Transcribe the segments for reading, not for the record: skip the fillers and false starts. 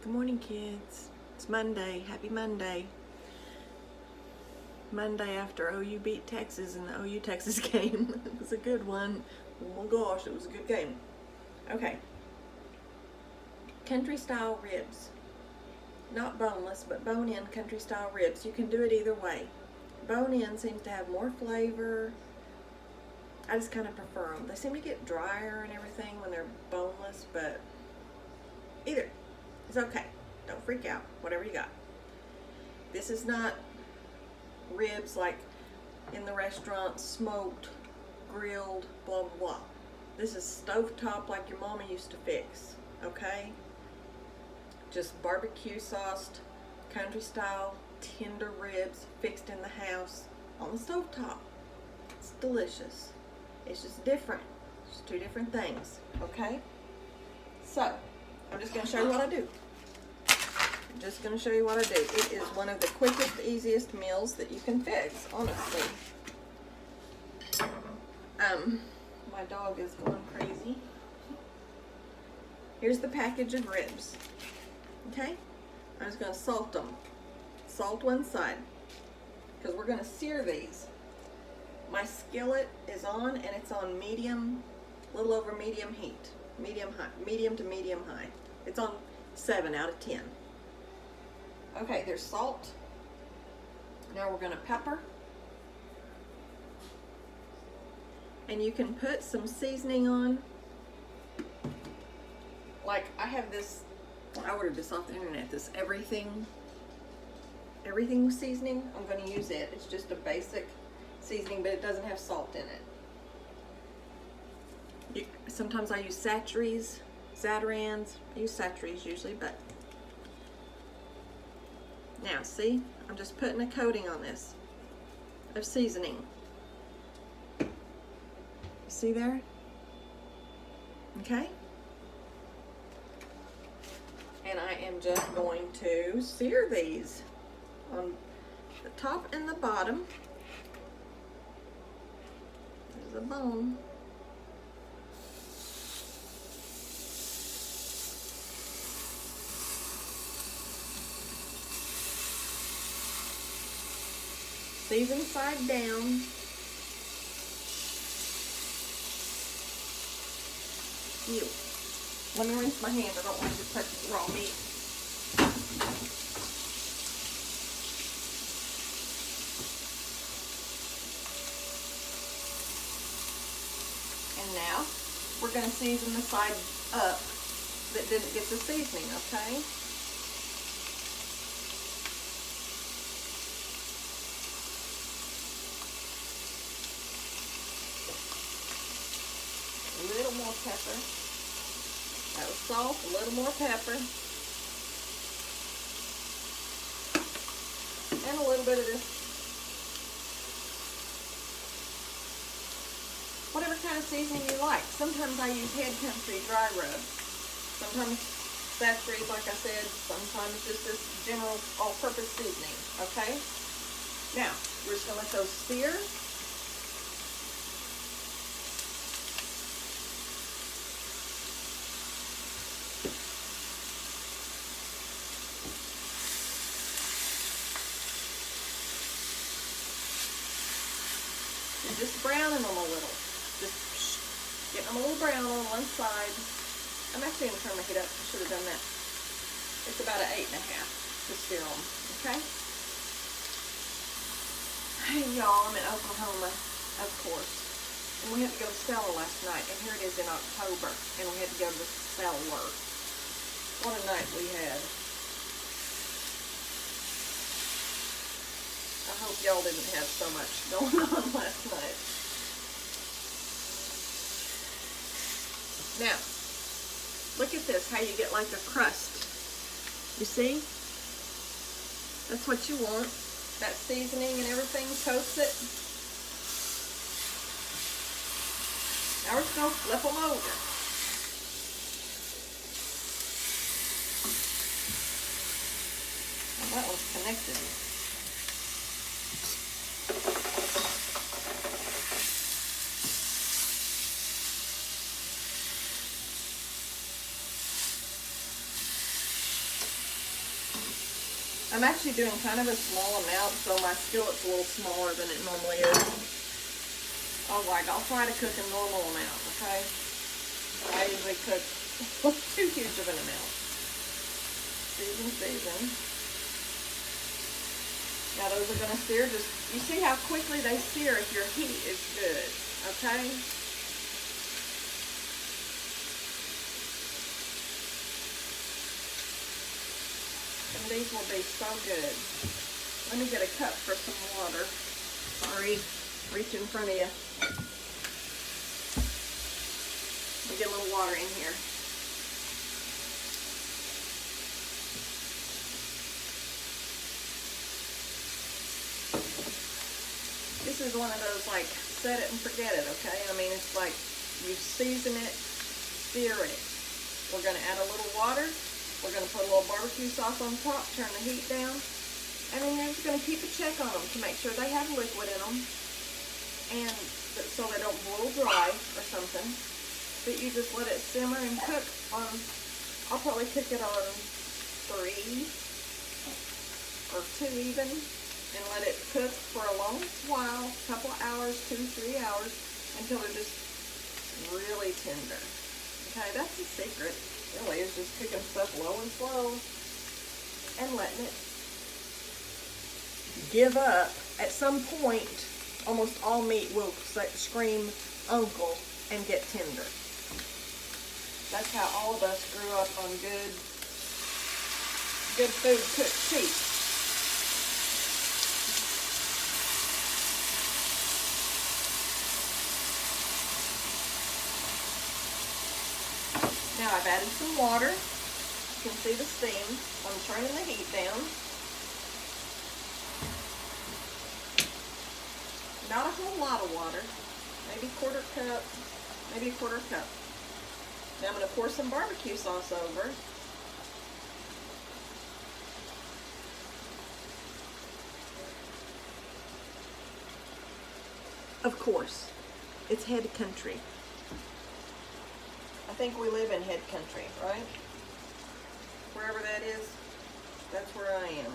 Good morning, kids. It's Monday. Happy Monday. Monday after OU beat Texas in the OU Texas game. It was a good one. Oh my gosh, it was a good game. Okay. Country style ribs. Not boneless, but bone in country style ribs. You can do it either way. Bone in seems to have more flavor. I just kind of prefer them. They seem to get drier and everything when they're boneless, but either. It's okay. Don't freak out. Whatever you got. This is not ribs like in the restaurant, smoked, grilled, blah, blah, blah. This is stovetop like your mama used to fix. Okay? Just barbecue sauced, country style, tender ribs fixed in the house on the stovetop. It's delicious. It's just different. It's two different things. Okay? So, I'm just going to show you what I do. I'm just going to show you what I do. It is one of the quickest, easiest meals that you can fix, honestly. My dog is going crazy. Here's the package of ribs. Okay? I'm just going to salt them. Salt one side. Because we're going to sear these. My skillet is on, and it's on medium, a little over medium heat. Medium to medium high. It's on 7 out of 10. Okay, there's salt. Now we're going to pepper. And you can put some seasoning on. Like, I have this, I ordered this off the internet, this everything seasoning. I'm going to use it. It's just a basic seasoning, but it doesn't have salt in it. Sometimes I use Zatarain's. I use Zatarain's usually, but now see, I'm just putting a coating on this of seasoning. You see there? Okay. And I am just going to sear these on the top and the bottom. There's a bone. Season side down. Ew. Let me rinse my hands. I don't want to touch raw meat. And now we're going to season the side up that didn't get the seasoning, okay? A little more pepper. That was salt, a little more pepper. And a little bit of this. Whatever kind of seasoning you like. Sometimes I use Head Country dry rub. Sometimes Zatarain's, like I said. Sometimes just this general all-purpose seasoning. Okay? Now, we're just going to let those sear. Just browning them a little. Just getting them a little brown on one side. I'm actually going to turn my heat up. I should have done that. It's about an 8.5 to sear them. Okay? Hey, y'all, I'm in Oklahoma, of course. And we had to go to Stellar last night. And here it is in October. And we had to go to Stellar. What a night we had. I hope y'all didn't have so much going on last night. Now, look at this, how you get like a crust. You see? That's what you want. That seasoning and everything coats it. Now we're just going to flip them over. Well, that one's connected. I'm actually doing kind of a small amount, so my skillet's a little smaller than it normally is. I'll try to cook a normal amount, okay? I usually cook too huge of an amount. Season. Now those are gonna sear you see how quickly they sear if your heat is good, okay? And these will be so good. Let me get a cup for some water. Sorry, reach in front of you. Let me get a little water in here. This is one of those like set it and forget it, okay? I mean, it's like you season it, sear it. We're gonna add a little water. We're gonna put a little barbecue sauce on top, turn the heat down, and then you're just gonna keep a check on them to make sure they have liquid in them, and so they don't boil dry or something. But you just let it simmer and cook on, I'll probably cook it on 3 or 2 even, and let it cook for a long while, a couple of hours, 2-3 hours, until they're just really tender. Okay, that's the secret. Really, is just cooking stuff low and slow and letting it give up. At some point, almost all meat will scream uncle and get tender. That's how all of us grew up on good food cooked cheap. Now I've added some water. You can see the steam. I'm turning the heat down. Not a whole lot of water. Maybe a quarter cup. Now I'm going to pour some barbecue sauce over. Of course, it's head country. I think we live in head country, right? Wherever that is, that's where I am.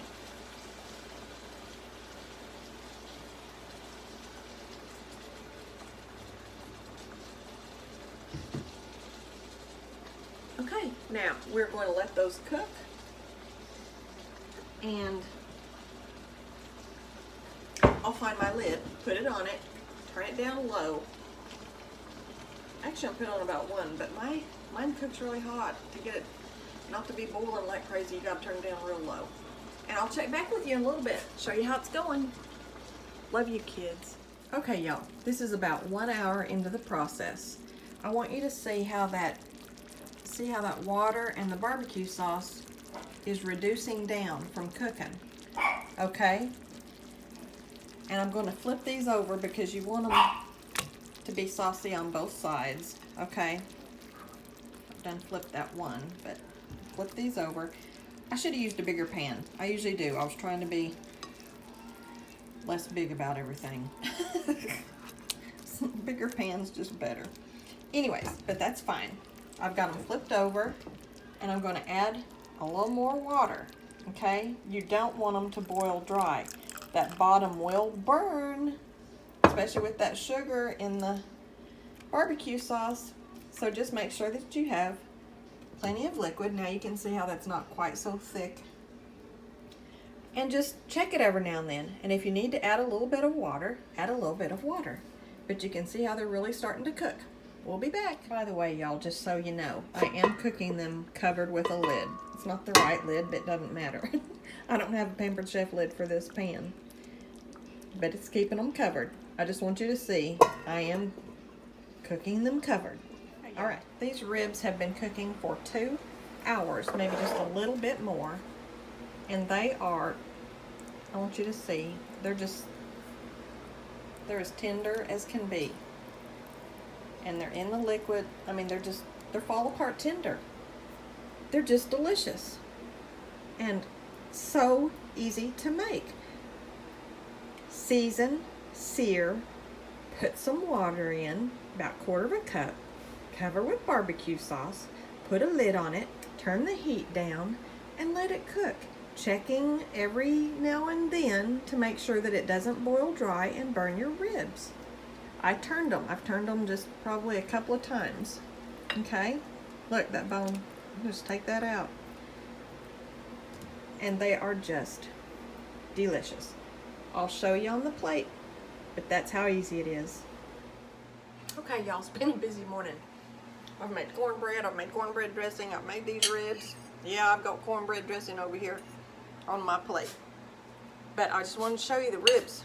Okay, now we're going to let those cook. And I'll find my lid, put it on it, turn it down low. Actually, I'll put on about 1, but mine cooks really hot. To get it not to be boiling like crazy, you gotta turn it down real low. And I'll check back with you in a little bit, show you how it's going. Love you, kids. Okay, y'all, this is about 1 hour into the process. I want you to see how that water and the barbecue sauce is reducing down from cooking. Okay? And I'm gonna flip these over because you want them to be saucy on both sides. Okay, I've done flipped that one, but flip these over. I should have used a bigger pan. I usually do. I was trying to be less big about everything. Bigger pan's just better. Anyways, but that's fine. I've got them flipped over, and I'm going to add a little more water. Okay, you don't want them to boil dry. That bottom will burn, especially with that sugar in the barbecue sauce. So just make sure that you have plenty of liquid. Now you can see how that's not quite so thick. And just check it every now and then. And if you need to add a little bit of water, add a little bit of water. But you can see how they're really starting to cook. We'll be back. By the way, y'all, just so you know, I am cooking them covered with a lid. It's not the right lid, but it doesn't matter. I don't have a Pampered Chef lid for this pan, but it's keeping them covered. I just want you to see I am cooking them covered. All right, these ribs have been cooking for 2 hours, maybe just a little bit more, and they are, I want you to see, they're as tender as can be. And they're in the liquid. I mean, they're fall apart tender. They're just delicious. And so easy to make. Season, sear, put some water in, about 1/4 cup, cover with barbecue sauce, put a lid on it, turn the heat down, and let it cook. checking every now and then to make sure that it doesn't boil dry and burn your ribs. I've turned them just probably a couple of times. Okay, look, that bone, just take that out. And they are just delicious. I'll show you on the plate, but that's how easy it is. Okay, y'all, it's been a busy morning. I've made cornbread, I've made cornbread dressing, I've made these ribs. Yeah, I've got cornbread dressing over here on my plate. But I just wanted to show you the ribs.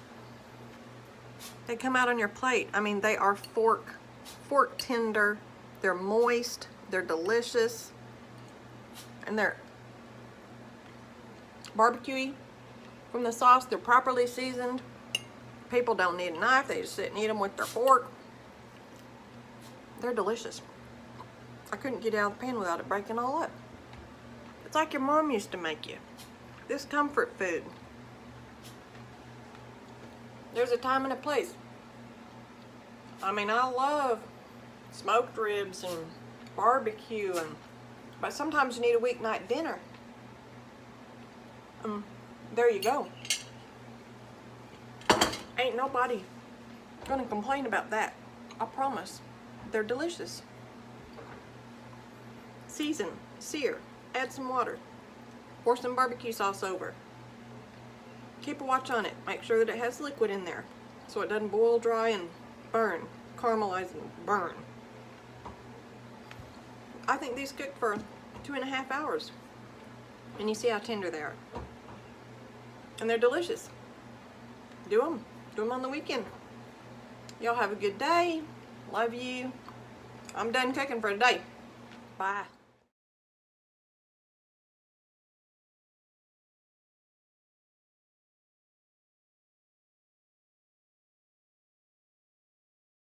They come out on your plate. I mean, they are fork tender. They're moist, they're delicious, and they're barbecuey from the sauce. They're properly seasoned. People don't need a knife, they just sit and eat them with their fork. They're delicious. I couldn't get it out of the pan without it breaking all up. It's like your mom used to make you. This comfort food. There's a time and a place. I mean, I love smoked ribs and barbecue, but sometimes you need a weeknight dinner. There you go. Ain't nobody gonna complain about that. I promise. They're delicious. Season, sear, add some water, pour some barbecue sauce over. Keep a watch on it. Make sure that it has liquid in there so it doesn't boil dry and burn, caramelize and burn. I think these cook for 2.5 hours. And you see how tender they are. And they're delicious. Do them. Do them on the weekend. Y'all have a good day. Love you. I'm done cooking for today. Bye.